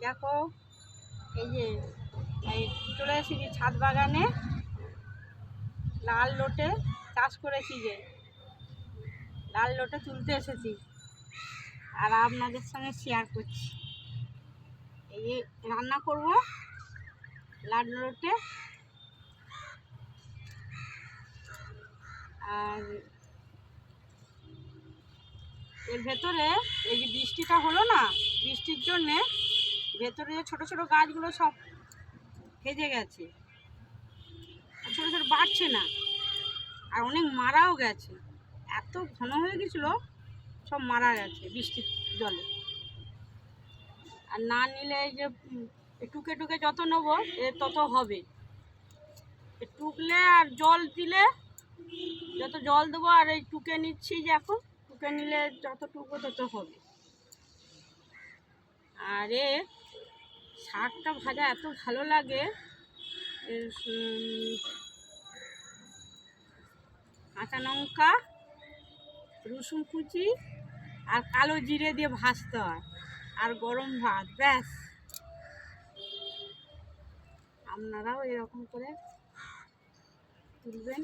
দেখো এই যে এই চলে এসেছি ছাদ বাগানে, লাল লোটে চাষ করেছি, যে লাল লোটে তুলতে এসেছি আর আপনাদের সঙ্গে শেয়ার করছি। এই যে রান্না করব লাল লোটে, আর এর ভেতরে এই যে বৃষ্টিটা হলো না, বৃষ্টির জন্যে ভেতরে যে ছোটো ছোটো গাছগুলো সব ভেজে গেছে, ছোটো ছোটো বাড়ছে না, আর অনেক মারাও গেছে, এত ঘন হয়ে গেছিলো সব মারা গেছে বৃষ্টির জলে। আর না নিলে এই যে টুকে টুকে যত নেবো তত হবে, টুকলে আর জল দিলে যত জল দেবো, আর এই টুকে নিচ্ছি যে এখন টুকে নিলে যত টুকবো তত হবে। আর এ শাকটা ভাজা এত ভালো লাগে, কাঁচা লঙ্কা, রসুন কুচি আর কালো জিরে দিয়ে ভাজতে হয়, আর গরম ভাত, ব্যাস। আপনারাও এরকম করে তুলবেন।